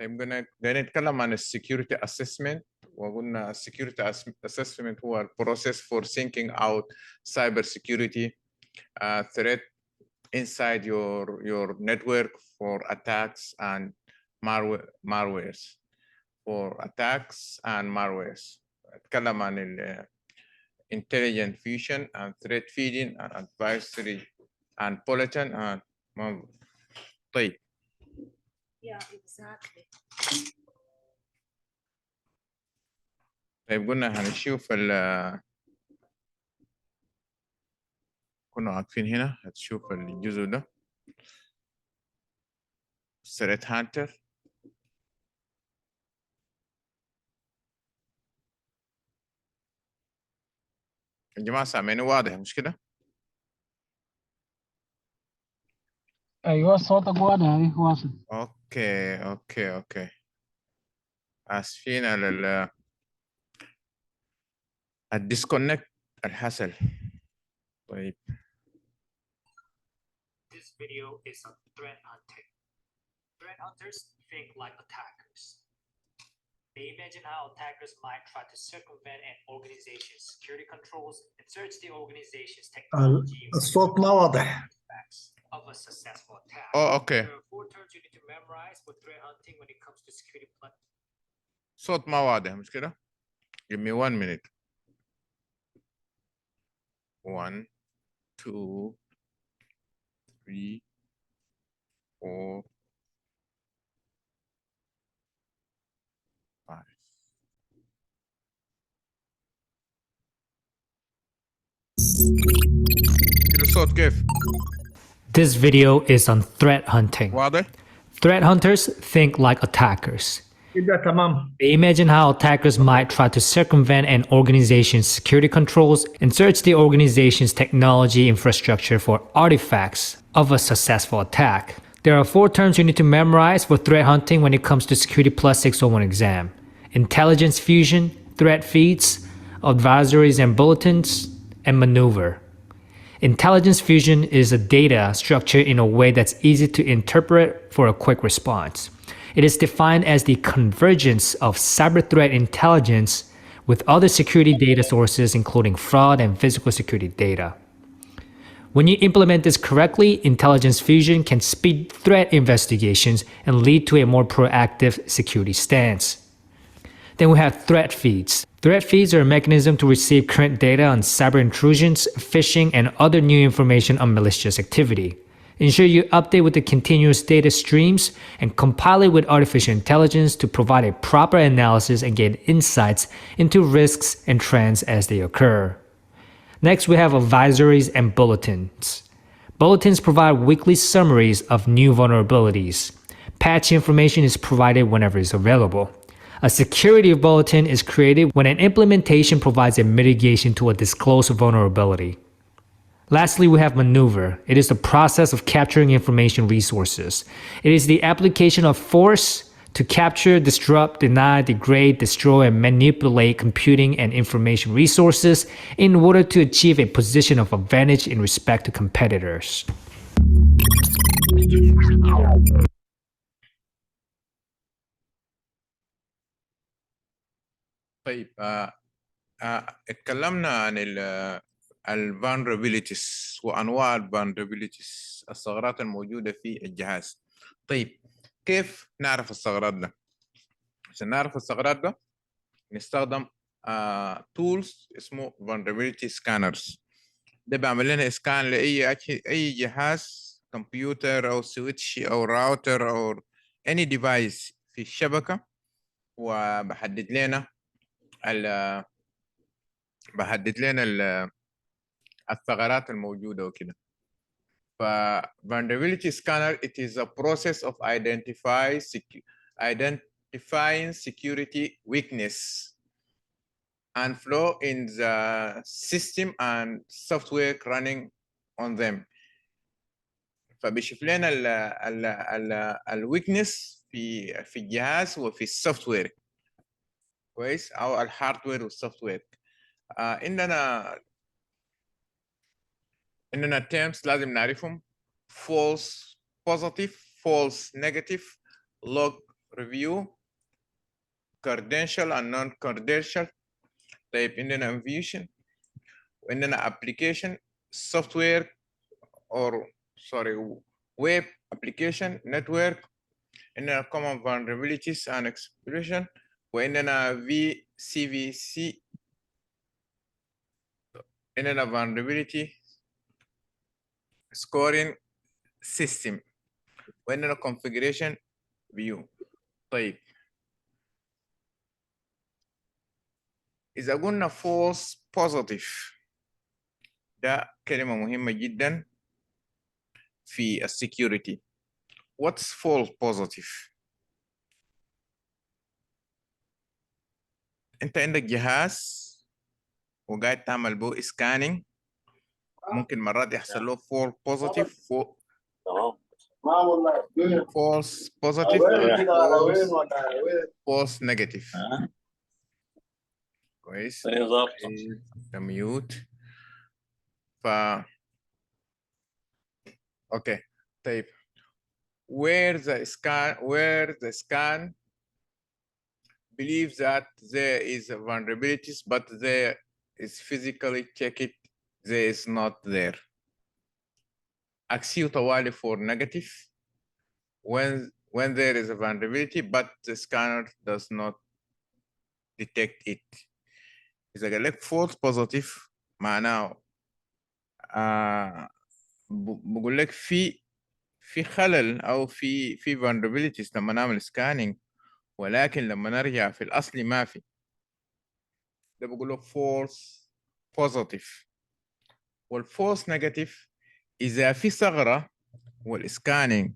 طيب بدنا نتكلم عن السكيورتي اسسمنت، وقلنا السكيورتي اسسمنت هو البروسيس فور thinking out cyber security threat inside your network for attacks and malwares اتكلم عن ال intelligent fusion and threat feeding and advisory and bulletin and طيب. Yeah, exactly. طيب قلنا هنشوف كنا واقفين هنا، هتشوف الجزء ده threat hunter. يا جماعة سامعيني واضح مش كده؟ ايوه صوتك واضح اهي واصل. اوكي اسفين على الديسكونكت الحصل. طيب. This video is on threat hunting. Threat hunters think like attackers. They imagine how attackers might try to circumvent an organization's security controls and search the organization's technology. الصوت ما واضح. Of a successful attack. okay. There are 4 terms you need to memorize for threat hunting when it comes to security. صوت ما واضح مش كده؟ Give me 1 minute. 1 2 3 4 5. الصوت كيف؟ This video is on threat hunting. واضح؟ Threat hunters think like attackers. كده تمام. They imagine how attackers might try to circumvent an organization's security controls and search the organization's technology infrastructure for artifacts of a successful attack. There are 4 terms you need to memorize for threat hunting when it comes to Security Plus 601 exam: intelligence fusion, threat feeds, advisories and bulletins, and maneuver. Intelligence fusion is a data structure in a way that's easy to interpret for a quick response. It is defined as the convergence of cyber threat intelligence with other security data sources, including fraud and physical security data. When you implement this correctly, intelligence fusion can speed threat investigations and lead to a more proactive security stance. Then we have threat feeds. Threat feeds are a mechanism to receive current data on cyber intrusions, phishing, and other new information on malicious activity. Ensure you update with the continuous data streams and compile it with artificial intelligence to provide a proper analysis and gain insights into risks and trends as they occur. Next, we have advisories and bulletins. Bulletins provide weekly summaries of new vulnerabilities. Patch information is provided whenever it's available. A security bulletin is created when an implementation provides a mitigation to a disclosed vulnerability. Lastly, we have maneuver. It is the process of capturing information resources. It is the application of force to capture, disrupt, deny, degrade, destroy, and manipulate computing and information resources in order to achieve a position of advantage in respect to competitors. طيب اتكلمنا عن vulnerabilities وانواع vulnerabilities، الثغرات الموجوده في الجهاز. طيب كيف نعرف الثغرات ده؟ عشان نعرف الثغرات ده نستخدم tools اسمه vulnerability scanners. ده بيعمل لنا اسكان لاي اي جهاز، كمبيوتر او سويتش او راوتر او any device في الشبكه، وبحدد لنا الثغرات الموجودة وكده. ف vulnerability scanner it is a process of identifying security weakness and flaw in the system and software running on them. فبيشوف لنا ال weakness في الجهاز وفي السوفتوير كويس، او الهاردوير والسوفتوير. عندنا terms لازم نعرفهم: false positive, false negative, log review credential and non-credential. طيب عندنا infusion وعندنا application software or sorry web application network. عندنا common vulnerabilities and exploitation وعندنا VCVC. عندنا vulnerability scoring system وعندنا configuration view. طيب إذا قلنا false positive ده كلمة مهمة جدا في السكيورتي. What's false positive؟ أنت عندك جهاز وقاعد تعمل به سكاننج، ممكن مرات يحصل له false positive false positive false negative. كويس. ميوت. اوكي طيب where the scan believes that there is a vulnerabilities but there is physically checked there is not there. أكسيو طوالي for negative when there is a vulnerability but the scanner does not detect it. إذا قال لك false positive معناه بقول لك في خلل او في vulnerabilities لما نعمل سكاننج، ولكن لما نرجع في الاصل ما في. ده بقول له false positive. والفولس نيجاتيف اذا في ثغره والسكاننج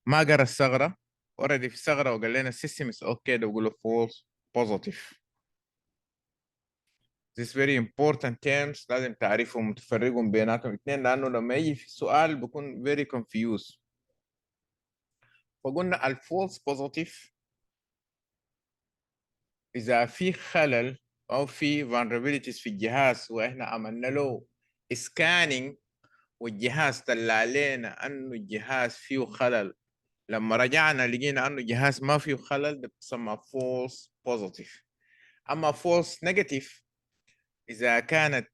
ما قرا الثغره اوريدي في ثغره وقال لنا السيستم از اوكي، ده بقول له false positive. This very important terms لازم تعرفهم وتفرقهم بيناتهم الاثنين، لانه لما يجي في سؤال بيكون very confused. فقلنا الفولس بوزيتيف اذا في خلل او في vulnerabilities في الجهاز واحنا عملنا له سكاننج والجهاز طلع لنا انه الجهاز فيه خلل، لما رجعنا لقينا انه الجهاز ما فيه خلل، ده بتسمى false positive. اما false negative اذا كانت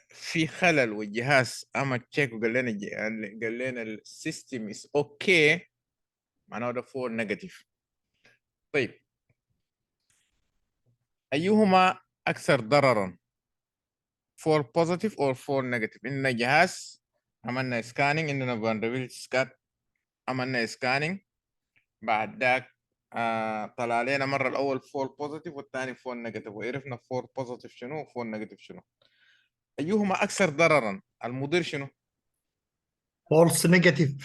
في خلل والجهاز عمل تشيك وقال لنا السيستم از اوكي، معناه ده false negative. طيب أيهما أكثر ضرراً؟ for positive or for negative؟ إننا جهاز عملنا سكانينج، إننا vulnerability scan عملنا سكانينج، بعد ذاك طلع علينا مرة الأول for positive والثاني for negative، وعرفنا for positive شنو for negative شنو. أيهما أكثر ضرراً؟ المضر شنو؟ false negative.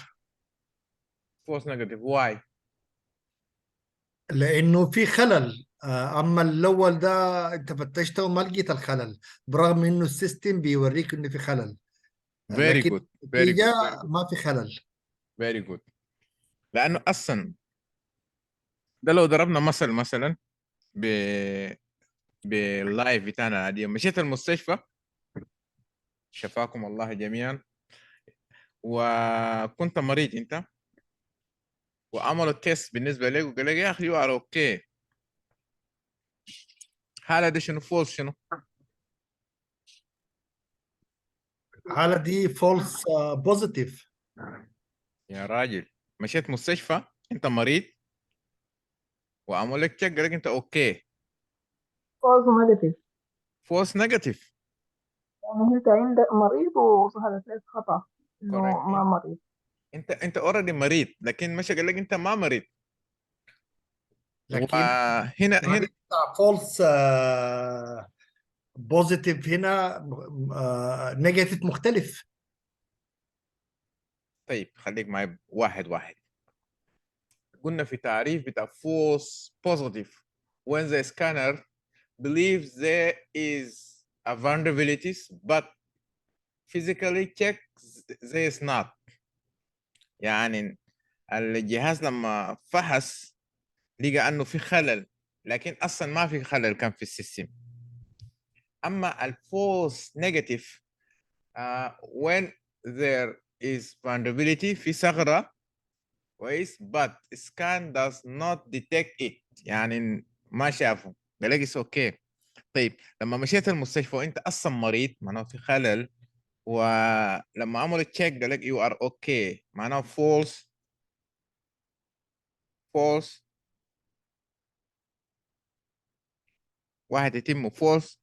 false negative. why؟ لانه في خلل. اما الاول ده انت فتشته وما لقيت الخلل برغم انه السيستم بيوريك انه في خلل، very لكن good very النتيجه good ما في خلل. very good. لأنه أصلاً ده لو ضربنا مثلا باللايف بتاعنا العادية، مشيت المستشفى شفاكم الله جميعا وكنت مريض انت، وعملوا التيست بالنسبه لك وقال لك يا اخي يو ار اوكي، حاله دي شنو فولس شنو؟ الحاله دي false positive. يا راجل مشيت مستشفى انت مريض وعملوا لك تشيك قال لك انت اوكي. false negative، فولس نيجاتيف. يعني انت عندك مريض وظهرت لك خطأ انه ما مريض. انت اوريدي مريض لكن مشى قال لك انت ما مريض. لكن هنا false positive هنا نيجاتيف مختلف. طيب خليك معي واحد واحد. قلنا في تعريف بتاع false positive when the scanner believes there is a vulnerabilities but physically checks there is not. يعني الجهاز لما فحص لقى انه في خلل لكن اصلا ما في خلل كان في السيستم. اما الفولس نيجاتيف when there is vulnerability في ثغرة كويس but scan does not detect it، يعني ما شافه، قال لك it's okay. طيب لما مشيت المستشفى وانت اصلا مريض معناه في خلل، ولما عملوا تشيك قال لك you are okay، معناه false false، واحد يتم false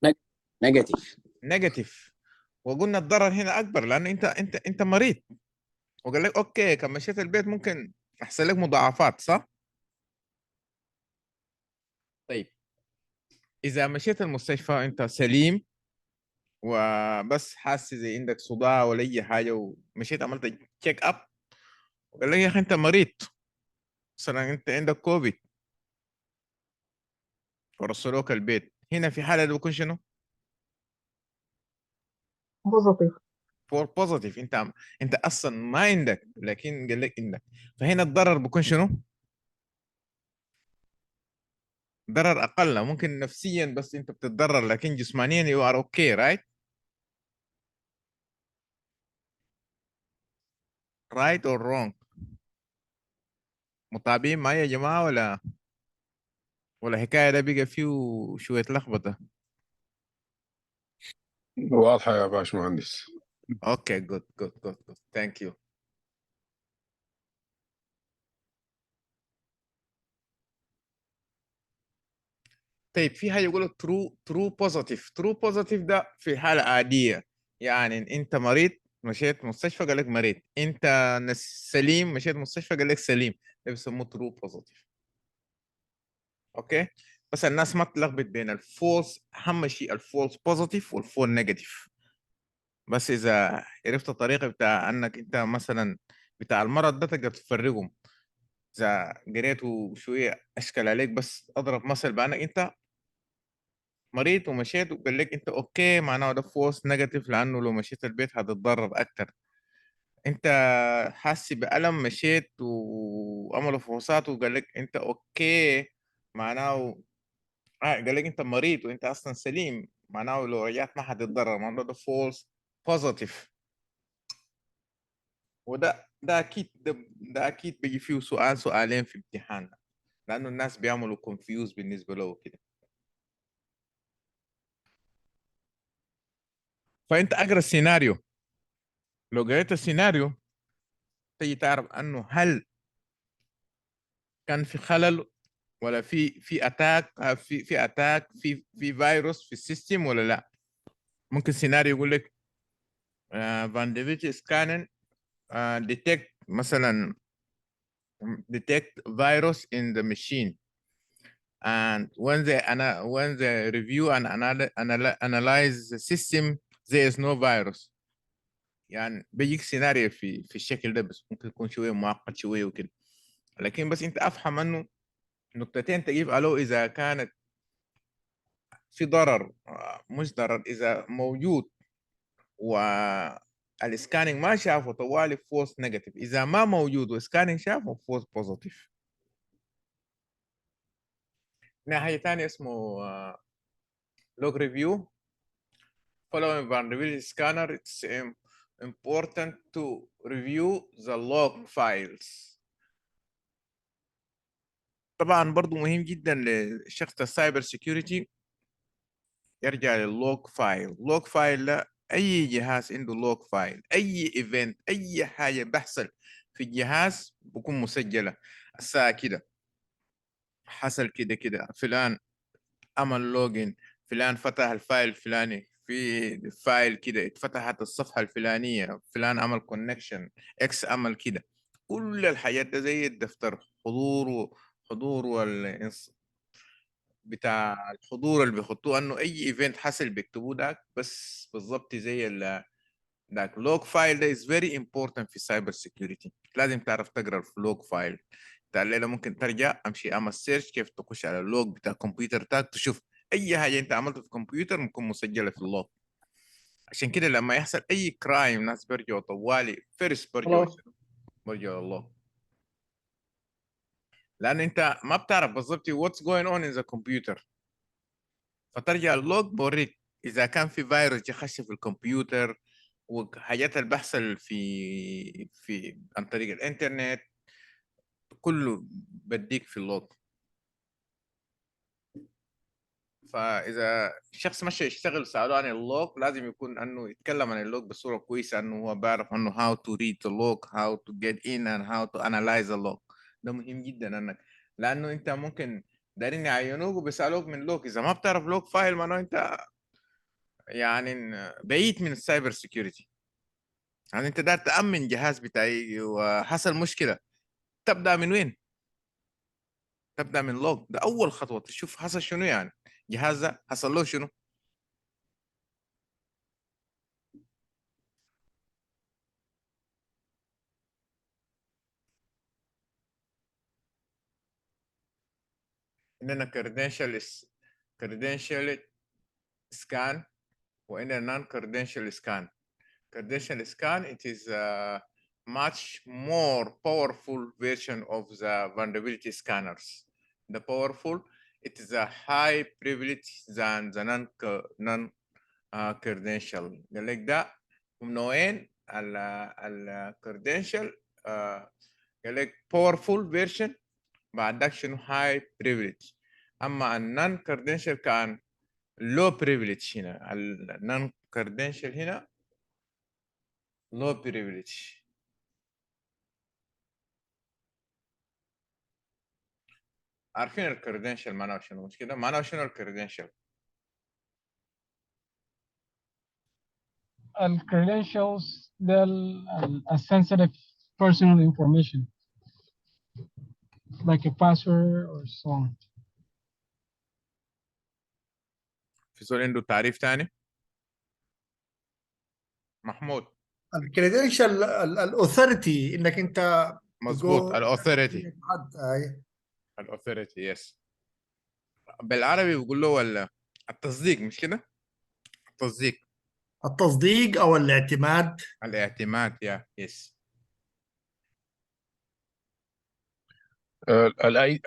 نيجاتيف. negative. وقلنا الضرر هنا اكبر لانه انت مريض، وقال لك اوكي كم مشيت البيت ممكن يحصل لك مضاعفات، صح؟ طيب اذا مشيت المستشفى انت سليم وبس حاسس زي عندك صداع ولا اي حاجه، ومشيت عملت تشيك اب وقال لك يا اخي انت مريض، مثلا انت عندك كوفيد ورسلوك البيت، هنا في حاله ده بيكون شنو؟ بوزيتيف. فور بوزيتيف، انت اصلا ما عندك لكن قال لك عندك، فهنا الضرر بيكون شنو؟ ضرر اقل، ممكن نفسيا بس انت بتتضرر لكن جسمانيا يو ار اوكي رايت؟ رايت اور رونج؟ متابعين معايا يا جماعه ولا الحكايه ده بقى فيه شويه لخبطه؟ واضحة يا باشمهندس. اوكي جود جود جود جود ثانك يو. طيب في حاجه يقولوا ترو بوزيتيف. ترو بوزيتيف ده في حاله عاديه، يعني انت مريض مشيت مستشفى قال لك مريض، انت سليم مشيت مستشفى قال لك سليم، ده بيسموه ترو بوزيتيف. اوكي بس الناس ما تلخبط بين الفولس، اهم شيء الفولس بوزيتيف والفول نيجاتيف. بس اذا عرفت الطريقه بتاع انك انت مثلا بتاع المرض ده تقدر تفرقهم، اذا قريته شويه اشكل عليك، بس اضرب مثل بانك انت مريض ومشيت وقال لك انت اوكي، معناه ده فولس نيجاتيف، لانه لو مشيت البيت هتتضرر اكتر. انت حاسس بألم مشيت وعملوا فحوصات وقال لك انت اوكي، معناه قال لك انت مريض وانت اصلا سليم، معناه لو رجعت ما هتتضرر، معناه ده فولس بوزيتيف. وده اكيد ده اكيد بيجي فيه سؤالين في امتحان، لانه الناس بيعملوا كونفيوز بالنسبه له كده. فانت اقرا السيناريو، لو قريت السيناريو تيجي تعرف انه هل كان في خلل ولا في اتاك، في اتاك في فيروس في السيستم ولا لا. ممكن سيناريو يقول لك فان ديفيتش سكانن detect مثلا detect virus in the machine, and when they review and analyze the system there is no virus. يعني بيجيك سيناريو في الشكل ده، بس ممكن يكون شويه معقد شويه وكده، لكن بس انت افهم انه نقطتين تجيب الو اذا كانت في ضرر، مش ضرر اذا موجود والسكاننج ما شافه طوالي فولس نيجاتيف، اذا ما موجود والسكاننج شافه فولس بوزيتيف. حاجه ثانيه اسمه log review following vulnerability scanner. It's important to review the log files. طبعا برضو مهم جدا لشخص السايبر سيكيورتي يرجع لللوج فايل. لوج فايل ده اي جهاز عنده لوج فايل، اي ايفنت اي حاجه بيحصل في الجهاز بكون مسجله. الساعه كده حصل كده كده، فلان عمل لوجن، فلان فتح الفايل الفلاني، في فايل كده اتفتحت الصفحة الفلانية، فلان عمل كونكشن، اكس عمل كده. كل الحاجات ده زي الدفتر حضور بتاع الحضور اللي بيحطوه، انه اي ايفنت حصل بيكتبوه داك، بس بالضبط زي داك لوج فايل ده is very important في السايبر سيكيورتي. لازم تعرف تقرا اللوج فايل. الليله ممكن ترجع امشي اعمل سيرش كيف تخش على اللوج بتاع الكمبيوتر تاك، تشوف اي حاجه انت عملتها في الكمبيوتر ممكن مسجله في اللوج. عشان كده لما يحصل اي كرايم ناس بيرجعوا طوالي فيرست برجعوا للوج، لان انت ما بتعرف بالضبط what's going on in the computer، فترجع اللوج بوريك اذا كان في فيروس جه خش في الكمبيوتر، وحاجات اللي بيحصل في عن طريق الانترنت، كله بديك في اللوج. فاذا الشخص مشى يشتغل سألوه عن اللوج لازم يكون انه يتكلم عن اللوج بصوره كويسه، انه هو بيعرف انه how to read the log, how to get in and how to analyze the log. ده مهم جدا انك، لانه انت ممكن دارين يعينوك وبيسالوك من لوج، اذا ما بتعرف لوج فايل معناه انت يعني بعيد من السايبر سيكيورتي. يعني انت دار تامن جهاز بتاعي وحصل مشكله، تبدا من وين؟ تبدا من لوج. ده اول خطوه تشوف حصل شنو، يعني جهاز ده حصل له شنو. عندنا credential scan وعندنا non credential scan. Credential scan, it is a much more powerful version of the vulnerability scanners. The powerful, it is a high privilege than the non credential. قال لك ده من نوعين. ال credential قال لك powerful version، بعدك شنو high privilege. اما ال non credential كان low privilege. هنا ال non credential هنا low privilege. عارفين الكريدنشال معناه شنو؟ مش كده؟ معناه شنو الكريدنشال؟ credentials a sensitive personal information like a password or so on. في سؤال عنده تعريف ثاني؟ محمود. الكريدنشال الاوثوريتي، انك انت مظبوط، الاوثوريتي. اي الاوثوريتي يس. بالعربي بيقول له التصديق، مش كده؟ التصديق، التصديق او الاعتماد. الاعتماد يا يس.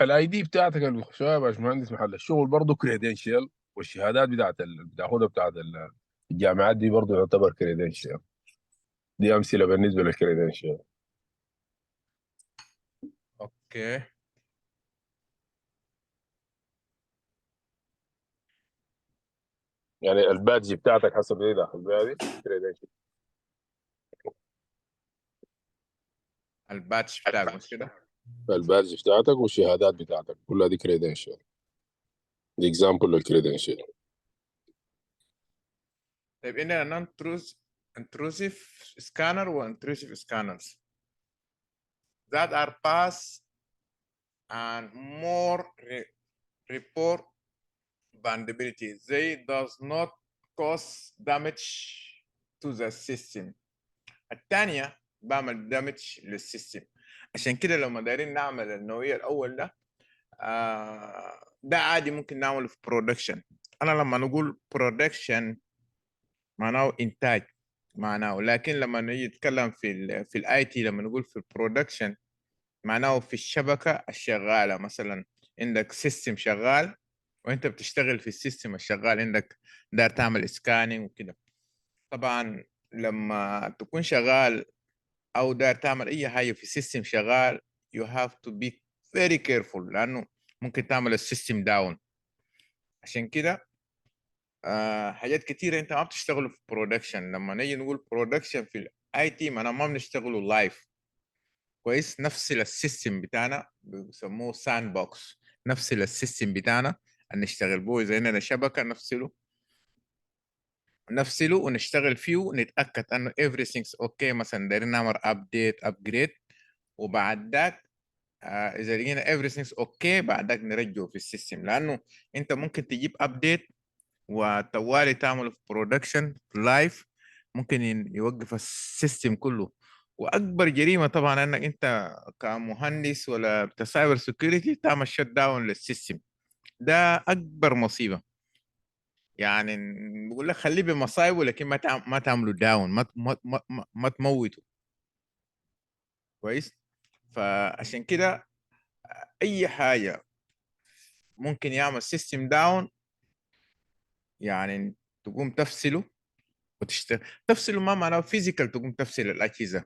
الاي دي بتاعتك اللي بتخشها يا باشمهندس محل الشغل برضه كريدنشال، والشهادات بتاعت بتاخدها بتاعت الجامعات دي برضه يعتبر كريدنشال. دي امثله بالنسبه للكريدنشال. اوكي. يعني البادج بتاعتك حسب ايه داخل بيها دي كريدنشال. الباتش بتاعك مش كده؟ البادج بتاعتك والشهادات بتاعتك كلها دي كريدنشال، دي اكزامبل للكريدنشال. طيب عندنا non intrusive scanner و intrusive scanners that are pass and more report vulnerability. They does not cause damage to the system. الثانية بعمل damage للسيستم. عشان كده لما دايرين نعمل النوعية الأول ده ده عادي ممكن نعمله في برودكشن. أنا لما نقول برودكشن معناه إنتاج معناه، لكن لما نيجي نتكلم في الاي تي لما نقول في البرودكشن معناه في الشبكة الشغالة. مثلا عندك سيستم شغال وانت بتشتغل في السيستم الشغال، عندك دار تعمل سكاننج وكده. طبعا لما تكون شغال او دار تعمل اي حاجه في سيستم شغال you have to be very careful، لانه ممكن تعمل السيستم داون. عشان كده حاجات كتيره انت ما بتشتغلوا في برودكشن. لما نيجي نقول برودكشن في الاي تي معناه ما بنشتغلوا لايف كويس. نفس السيستم بتاعنا بيسموه ساند بوكس، نفس السيستم بتاعنا نشتغل به. اذا عندنا شبكه نفصله ونشتغل فيه ونتاكد انه everything's اوكي. مثلا دايرين نعمل ابديت ابجريد، وبعد ذاك اذا لقينا everything's اوكي بعد ذاك نرجعه في السيستم. لانه انت ممكن تجيب ابديت وتوالي تعمله في برودكشن لايف، ممكن يوقف السيستم كله. واكبر جريمه طبعا انك انت كمهندس ولا بتاع سايبر سيكيورتي تعمل شت داون للسيستم. ده اكبر مصيبه. يعني بقول لك خليه بمصايبه، لكن ما تعملوا داون، ما تموتوا كويس. فعشان كده اي حاجه ممكن يعمل سيستم داون يعني تقوم تفصله وتشتغل. تفصله ما معناه فيزيكال، تقوم تفصل الاجهزه،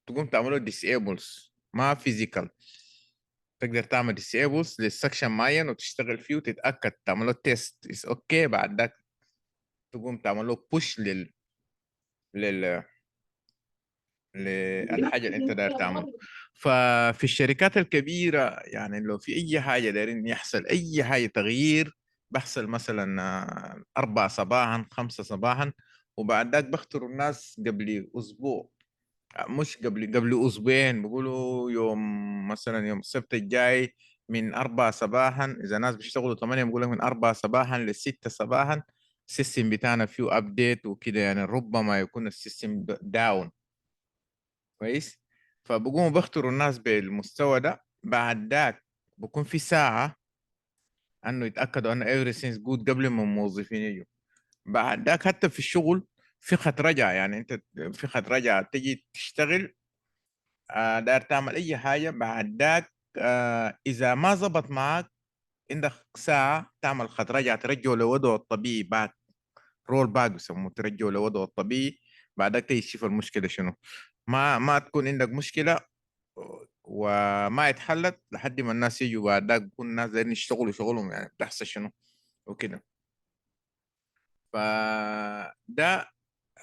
تقوم تعمله ديسيبلز، ما فيزيكال. تقدر تعمل disable للسكشن معين وتشتغل فيه وتتاكد تعمل له تيست اوكي، بعد ذاك تقوم تعمل له بوش لل للحاجه اللي انت داير تعمله. ففي الشركات الكبيره يعني لو في اي حاجه دايرين يحصل اي حاجه تغيير، بحصل مثلا 4 صباحا 5 صباحا، وبعد ذاك بختاروا الناس قبل اسبوع، مش قبل اسبوعين، بيقولوا يوم مثلا يوم السبت الجاي من 4 صباحا، اذا ناس بيشتغلوا 8 بيقول لك من 4 صباحا ل6 صباحا السيستم بتاعنا فيه ابديت وكده، يعني ربما يكون السيستم داون كويس. فبقوموا بختاروا الناس بالمستوى ده، بعد ذاك بكون في ساعة انه يتأكدوا انه everything is good قبل ما الموظفين يجوا. بعد ذاك حتى في الشغل في خط رجعة، يعني انت في خط رجعة تجي تشتغل داير تعمل اي حاجة، بعد ذاك اذا ما زبط معك عندك ساعة تعمل خط رجعة ترجعه لوضعه الطبيعي، باك رول باك بيسموه، ترجعه لوضعه الطبيعي، بعد ذاك تشوف المشكلة شنو. ما تكون عندك مشكلة وما يتحلت لحد ما الناس يجوا، بعد ذاك بكون الناس دايرين يشتغلوا شغلهم، يعني بتحصل شنو وكده. فده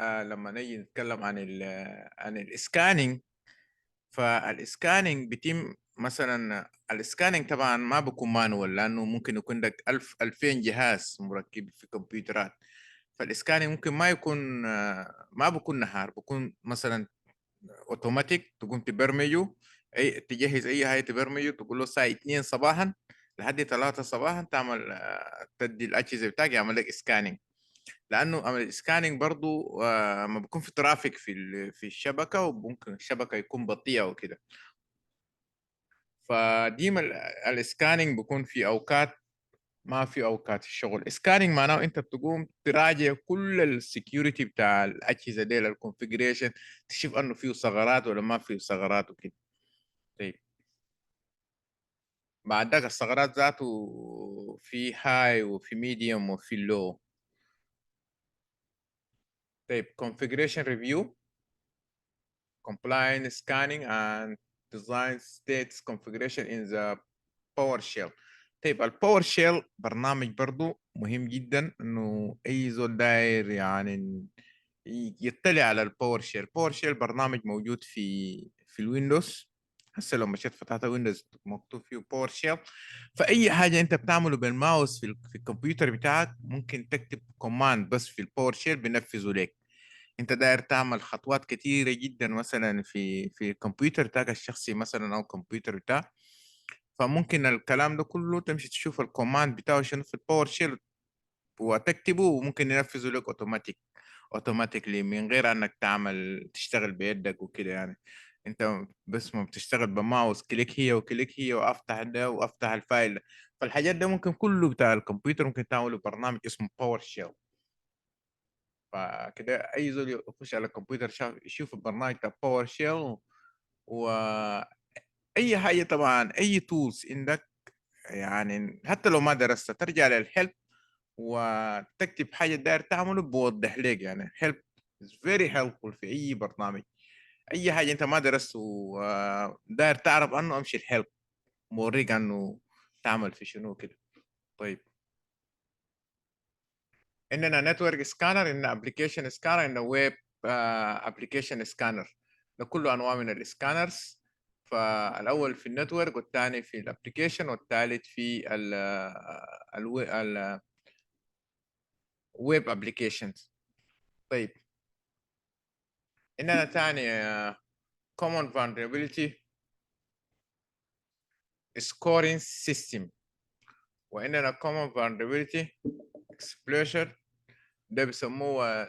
لما نيجي نتكلم عن الاسكاننج، فالاسكاننج بيتم مثلا، الاسكاننج طبعا ما بيكون مانوال لانه ممكن يكون عندك 1000 2000 جهاز مركب في كمبيوترات. فالاسكاننج ممكن ما يكون ما بيكون نهار، بيكون مثلا اوتوماتيك، تقوم تبرمجه، اي تجهز اي حاجه تبرمجه، تقول له الساعه 2 صباحا لحد 3 صباحا تعمل تدي الاجهزه بتاعك يعمل لك اسكاننج، لانه عمل الاسكاننج برضو ما بيكون في ترافيك في الشبكه، وممكن الشبكه يكون بطيئه وكده. فديما الاسكاننج بيكون في اوقات ما في اوقات الشغل. اسكاننج معناه انت بتقوم تراجع كل السكيورتي بتاع الاجهزه دي، الكونفيجريشن، تشوف انه فيه ثغرات ولا ما فيه ثغرات وكده. طيب بعد ذاك الثغرات ذاته في هاي وفي ميديوم وفي لو. طيب configuration review, compliance scanning and design states configuration in the PowerShell. طيب الباور شيل برنامج برضو مهم جدا انه اي زول داير يعني يطلع على الباور شيل. باور شيل برنامج موجود في الويندوز، هسه لو مشيت فتحت ويندوز مكتوب فيه باور شيل. فاي حاجه انت بتعمله بالماوس في الكمبيوتر بتاعك ممكن تكتب كوماند بس في الباور شيل بينفذه لك. انت داير تعمل خطوات كثيره جدا مثلا في الكمبيوتر بتاعك الشخصي مثلا او الكمبيوتر بتاعك، فممكن الكلام ده كله تمشي تشوف الكوماند بتاعه شنو في الباور شيل وتكتبه، وممكن ينفذه لك اوتوماتيكلي من غير انك تشتغل بيدك وكده. يعني انت بس ما بتشتغل بماوس كليك هي وكليك هي وافتح ده وافتح الفايل ده. فالحاجات ده ممكن كله بتاع الكمبيوتر ممكن تعمله برنامج اسمه باور شيل. فكده اي زول يخش على الكمبيوتر يشوف البرنامج بتاع باور شيل، واي حاجه طبعا اي تولز عندك يعني حتى لو ما درست ترجع للهيلب وتكتب حاجة داير تعمله بوضح لك. يعني help is very helpful في أي برنامج. أي حاجة أنت ما درست وداير تعرف عنه أمشي الهيلب موريك عنه تعمل في شنو كده. طيب عندنا نتورك سكانر، عندنا ابلكيشن سكانر، عندنا ويب ابلكيشن سكانر. ده كله أنواع من السكانرز. فالأول في النتورك والثاني في الابلكيشن والثالث في الويب ابلكيشنز. طيب عندنا ثاني common vulnerability scoring system، وعندنا common vulnerability explosion ده بيسموه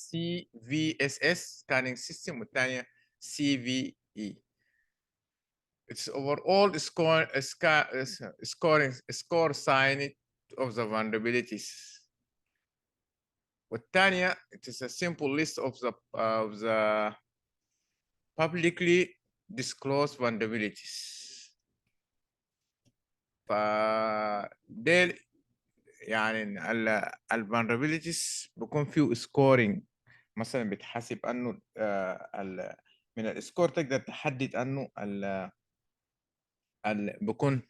CVSS scanning system، والثانية CVE. It's overall score sign of the vulnerabilities. والثانية it is a simple list of the publicly disclosed vulnerabilities. فديل يعني الفولنربيلتيز بيكون فيه سكورينج، مثلا بتحسب انه من السكور تقدر تحدد انه بكون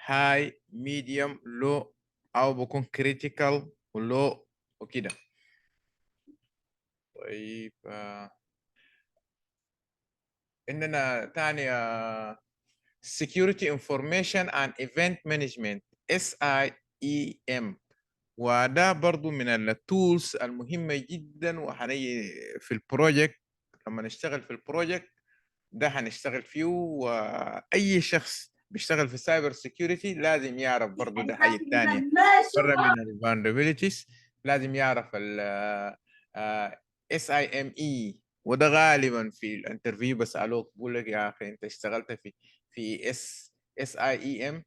high medium low أو بكون critical low وكده. طيب عندنا تاني Security Information and Event Management SIEM، وده برضو من التولز المهمة جدا، وحنيجي في البروجكت لما نشتغل في البروجكت ده هنشتغل فيه، وأي شخص بيشتغل في السايبر سيكيورتي لازم يعرف برضو ده حاجة تانية برا من الفولنربيليتيز، لازم يعرف ال SIME، وده غالبا في الانترفيو بسألوك بقول لك يا أخي أنت اشتغلت في SIEM،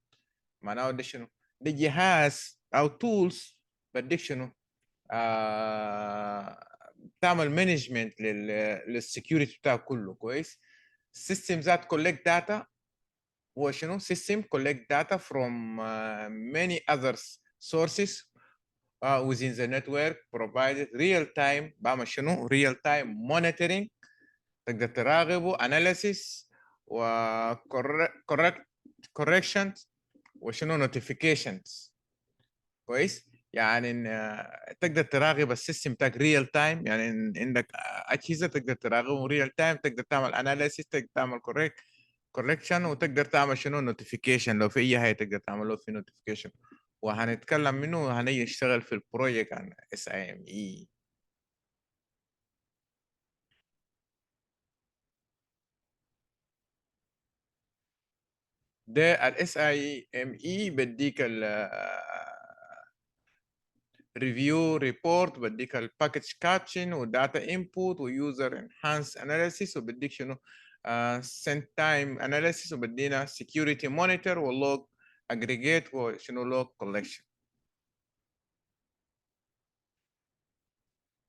معناه ده شنو؟ ده جهاز أو تولز بديك شنو؟ تعمل مانجمنت للسكيورتي بتاعه كله كويس. سيستم ذات كولكت داتا، هو شنو؟ سيستم كولكت داتا from many other sources within the network provided real time، بعمل شنو؟ real time monitoring، تقدر تراقبه analysis و corrections وشنو notifications كويس. يعني تقدر تراقب السيستم بتاعك ريال تايم، يعني عندك اجهزه تقدر تراقبهم ريال تايم، تقدر تعمل اناليسيس، تقدر تعمل كوركشن، وتقدر تعمل شنو نوتيفيكيشن، لو في اي حاجه تقدر تعمل له في نوتيفيكيشن. وهنتكلم منه هنيجي نشتغل في البروجكت عن SIME. ده ال SIME بديك ال ريفيو ريبورت، بديك الباكج كابشن وداتا انبوت ويوزر انهانس اناليسيس، وبديك شنو سنت تايم اناليسيس، وبدينا سكيورتي مونيتور واللوج اجريجيت وشنو لوج كولكشن.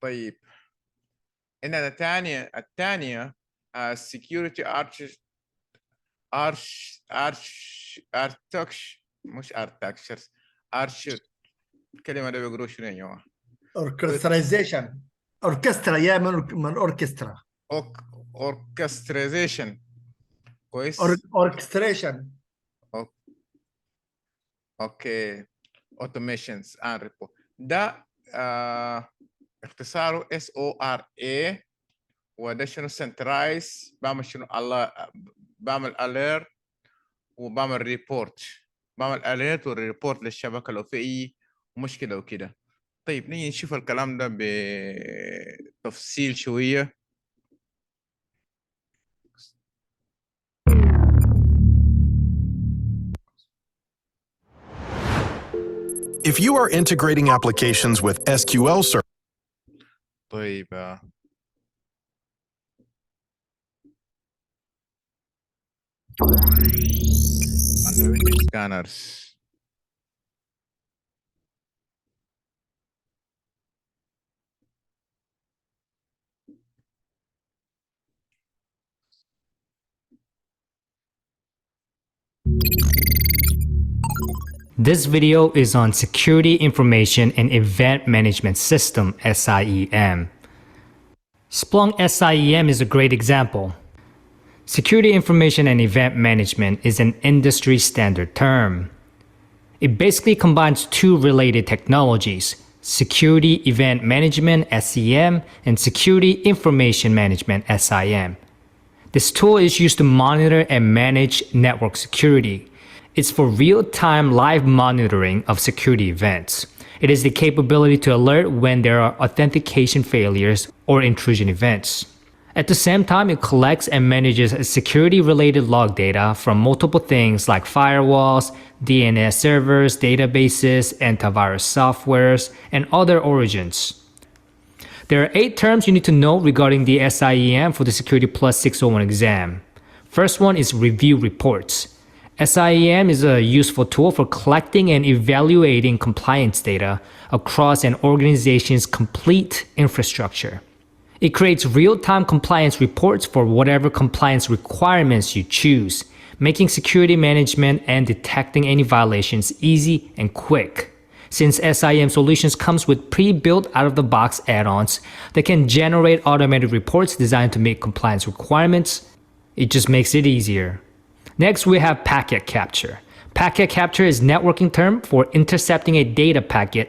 طيب عندنا الثانيه سكيورتي الكلمه ده بيقولوا شنو يا جماعه؟ اوركسترايزيشن، اوركسترا، يا من اوركسترا، اوركسترايزيشن كويس. اوركستريشن، اوكي. اوتوميشنز اند ريبورت، ده اختصاره SORA، وده شنو سنترايز، بعمل شنو بعمل اليرت وبعمل ريبورت، بعمل اليرت والريبورت للشبكه لو في اي مشكله وكده. طيب نيجي نشوف الكلام ده بتفصيل شويه. If you are integrating applications with SQL server. طيب scanners. This video is on Security Information and Event Management System, SIEM. Splunk SIEM is a great example. Security Information and Event Management is an industry standard term. It basically combines two related technologies, Security Event Management, SEM, and Security Information Management, SIM. This tool is used to monitor and manage network security. It's for real-time live monitoring of security events. It is the capability to alert when there are authentication failures or intrusion events. At the same time, it collects and manages security-related log data from multiple things like firewalls, DNS servers, databases, antivirus softwares, and other origins. There are 8 terms you need to know regarding the SIEM for the Security Plus 601 exam. First one is review reports. SIEM is a useful tool for collecting and evaluating compliance data across an organization's complete infrastructure. It creates real-time compliance reports for whatever compliance requirements you choose, making security management and detecting any violations easy and quick. Since SIEM solutions comes with pre-built out-of-the-box add-ons that can generate automated reports designed to meet compliance requirements, it just makes it easier. Next, we have packet capture. Packet capture is a networking term for intercepting a data packet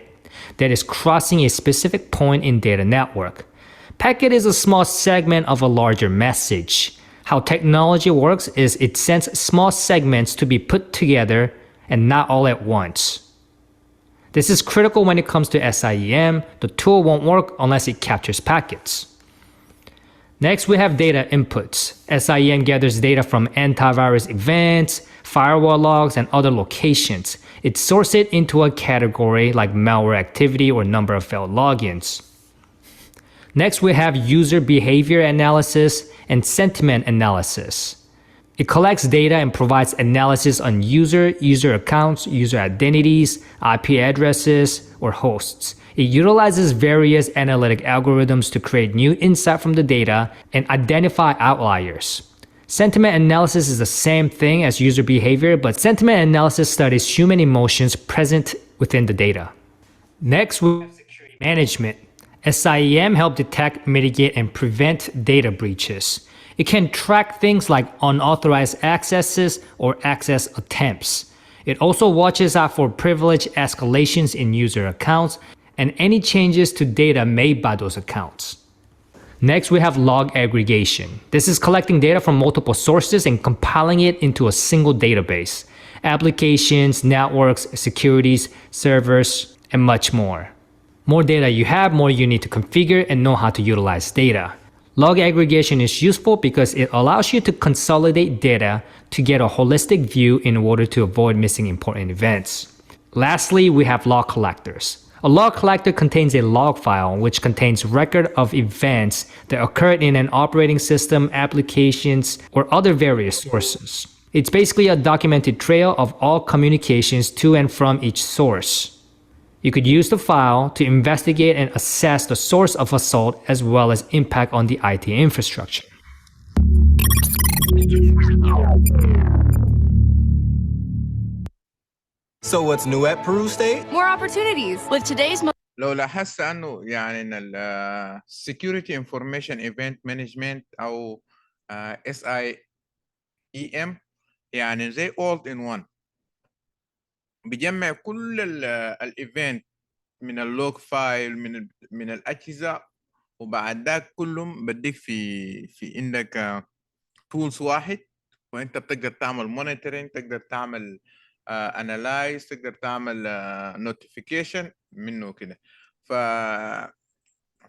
that is crossing a specific point in data network. Packet is a small segment of a larger message. How technology works is it sends small segments to be put together and not all at once. This is critical when it comes to SIEM. The tool won't work unless it captures packets. Next, we have data inputs. SIEM gathers data from antivirus events, firewall logs, and other locations. It sorts it into a category like malware activity or number of failed logins. Next, we have user behavior analysis and sentiment analysis. It collects data and provides analysis on user accounts, user identities, IP addresses, or hosts. It utilizes various analytic algorithms to create new insight from the data and identify outliers. Sentiment analysis is the same thing as user behavior, but sentiment analysis studies human emotions present within the data. Next, we have security management. SIEM helps detect, mitigate, and prevent data breaches. It can track things like unauthorized accesses or access attempts. It also watches out for privilege escalations in user accounts and any changes to data made by those accounts. Next, we have log aggregation. This is collecting data from multiple sources and compiling it into a single database. Applications, networks, securities, servers, and much more. More data you have, more you need to configure and know how to utilize data. Log aggregation is useful because it allows you to consolidate data to get a holistic view in order to avoid missing important events. Lastly, we have log collectors. A log collector contains a log file which contains record of events that occurred in an operating system, applications, or other various sources. It's basically a documented trail of all communications to and from each source. You could use the file to investigate and assess the source of assault as well as impact on the IT infrastructure. So what's new at Peru State? More opportunities with today's لو لاحظت انه يعني ان ال security information event management او SIEM يعني زي all in one. بيجمع كل الايفنت من اللوج فايل من الاجهزه، وبعد ذاك كلهم بديك في عندك تولز واحد، وانت بتقدر تعمل مونيتورنج، تقدر تعمل انالايز، تقدر تعمل نوتيفيكيشن منه كده.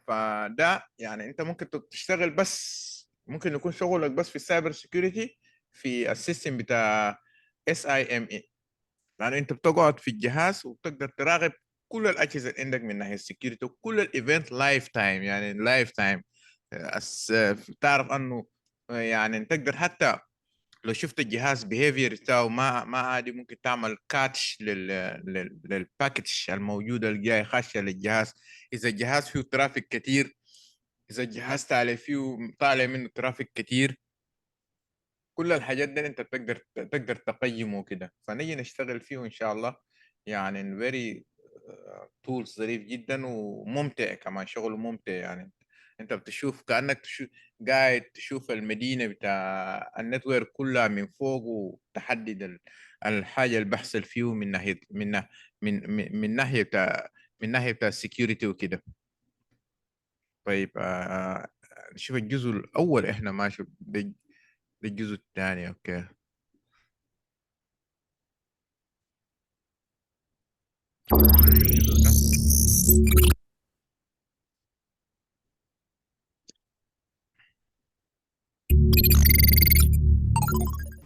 فده يعني انت ممكن تشتغل، بس ممكن يكون شغلك بس في السايبر سيكيورتي في السيستم بتاع SIME، لأن أنت بتقعد في الجهاز وبتقدر تراقب كل الأجهزة اللي عندك من ناحية السكيورتي وكل الإيفنت لايف تايم، يعني لايف تايم. تعرف أنه يعني تقدر حتى لو شفت الجهاز behavior بتاعه ما عادي، ممكن تعمل كاتش للباكج الموجودة اللي جاي خاشة للجهاز. إذا الجهاز فيه ترافيك كتير، إذا الجهاز طالع منه ترافيك كتير، كل الحاجات دي انت تقدر تقيمه كده. فنيجي نشتغل فيه ان شاء الله، يعني very tools ظريف جدا وممتع كمان، شغله ممتع. يعني انت بتشوف كأنك قاعد تشوف المدينة بتاع النتورك كلها من فوق، وتحدد الحاجة اللي بحصل فيه من ناحية من ناحية بتاع السكيورتي وكده. طيب نشوف الجزء الأول، احنا ماشي الجزء الثاني. اوكي.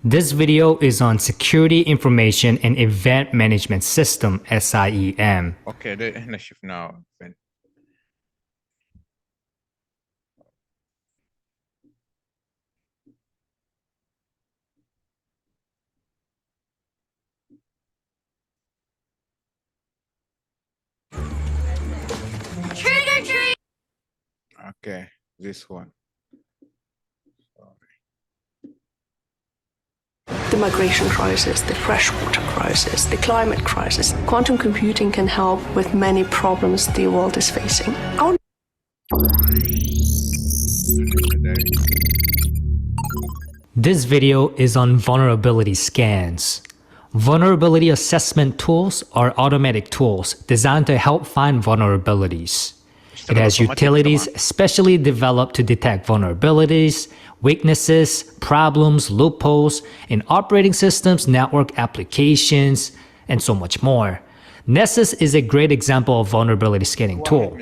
This video is on Security Information and Event Management System, SIEM. اوكي، ده احنا شفناه فين. Okay, this one. The migration crisis, the freshwater crisis, the climate crisis. Quantum computing can help with many problems the world is facing. This video is on vulnerability scans. Vulnerability assessment tools are automatic tools designed to help find vulnerabilities. It has utilities specially developed to detect vulnerabilities, weaknesses, problems, loopholes in operating systems, network applications, and so much more. Nessus is a great example of vulnerability scanning tool.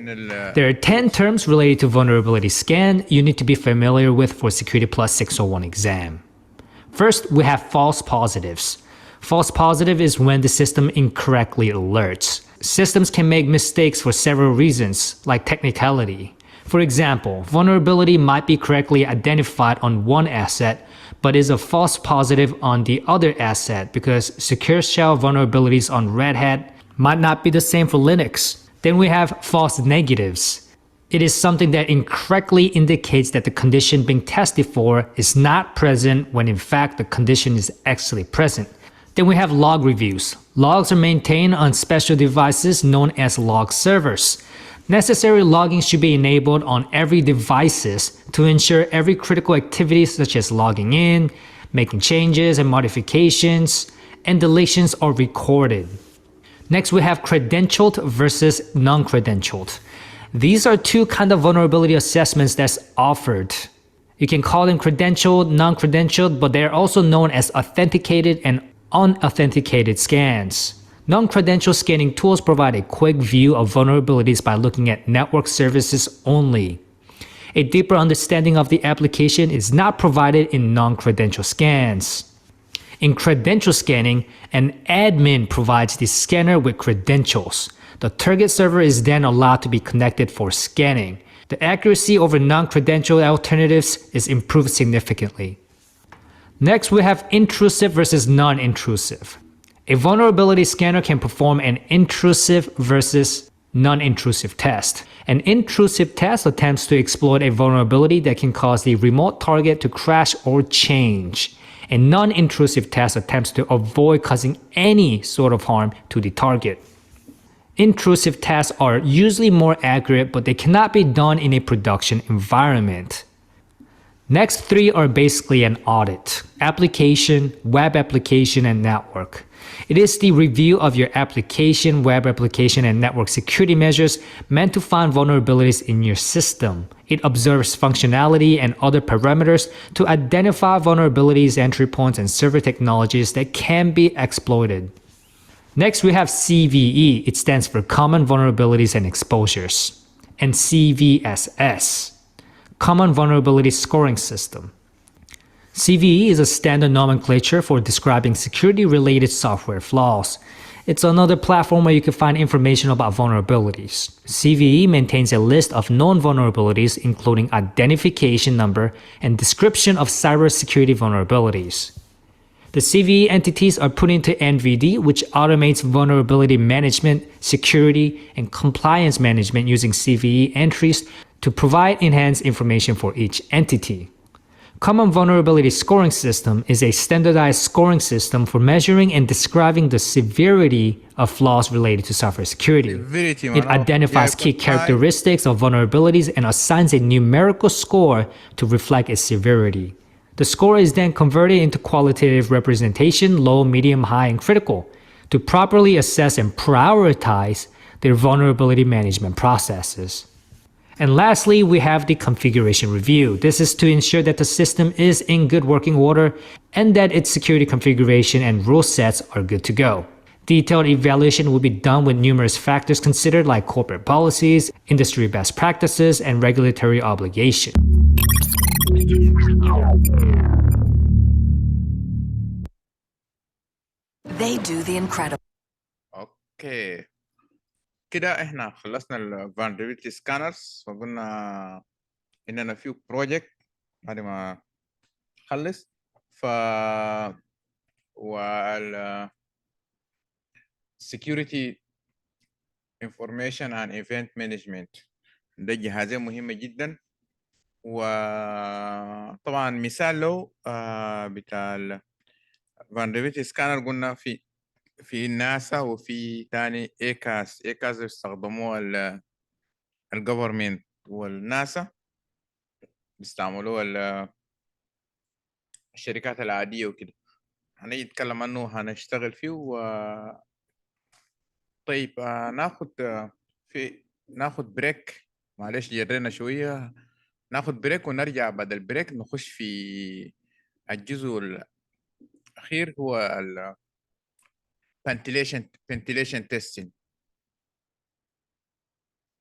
There are 10 terms related to vulnerability scan you need to be familiar with for Security Plus 601 exam. First, we have false positives. False positive is when the system incorrectly alerts. Systems can make mistakes for several reasons, like technicality. For example, vulnerability might be correctly identified on one asset, but is a false positive on the other asset because secure shell vulnerabilities on Red Hat might not be the same for Linux. Then we have false negatives. It is something that incorrectly indicates that the condition being tested for is not present when in fact the condition is actually present. Then we have log reviews. Logs are maintained on special devices known as log servers. Necessary logging should be enabled on every devices to ensure every critical activity such as logging in, making changes and modifications, and deletions are recorded. Next, we have credentialed versus non-credentialed. These are two kinds of vulnerability assessments that's offered. You can call them credentialed, non-credentialed, but they are also known as authenticated and unauthenticated scans. Non-credential scanning tools provide a quick view of vulnerabilities by looking at network services only. A deeper understanding of the application is not provided in non-credential scans. In credential scanning, an admin provides the scanner with credentials. The target server is then allowed to be connected for scanning. The accuracy over non-credential alternatives is improved significantly. Next, we have intrusive versus non-intrusive. A vulnerability scanner can perform an intrusive versus non-intrusive test. An intrusive test attempts to exploit a vulnerability that can cause the remote target to crash or change. A non-intrusive test attempts to avoid causing any sort of harm to the target. Intrusive tests are usually more accurate, but they cannot be done in a production environment. Next three are basically an audit: application, web application, and network. It is the review of your application, web application, and network security measures meant to find vulnerabilities in your system. It observes functionality and other parameters to identify vulnerabilities, entry points, and server technologies that can be exploited. Next, we have CVE. It stands for Common Vulnerabilities and Exposures. And CVSS, Common Vulnerability Scoring System. CVE is a standard nomenclature for describing security-related software flaws. It's another platform where you can find information about vulnerabilities. CVE maintains a list of known vulnerabilities, including identification number and description of cybersecurity vulnerabilities. The CVE entities are put into NVD, which automates vulnerability management, security, and compliance management using CVE entries to provide enhanced information for each entity. Common Vulnerability Scoring System is a standardized scoring system for measuring and describing the severity of flaws related to software security. It identifies key characteristics of vulnerabilities and assigns a numerical score to reflect its severity. The score is then converted into qualitative representation, low, medium, high, and critical, to properly assess and prioritize their vulnerability management processes. And lastly, we have the configuration review. This is to ensure that the system is in good working order and that its security configuration and rule sets are good to go. Detailed evaluation will be done with numerous factors considered like corporate policies, industry best practices, and regulatory obligation. They do the incredible. اوكي كده احنا خلصنا ال vulnerability scanners وقلنا اننا في project بعد ما نخلص وال security information and event management ده جهازين مهمة جدا. وطبعا مثال له بتاع ال vulnerability scanner قلنا في ناسا وفي تاني ايكاس بيستخدموه الجفرمنت والناسا بيستعملوه الشركات العادية وكده، هنيجي نتكلم عنه هنشتغل فيه طيب ناخد بريك، معلش جرينا شوية، ناخد بريك ونرجع بعد البريك نخش في الجزء الأخير، هو ال ventilation testing.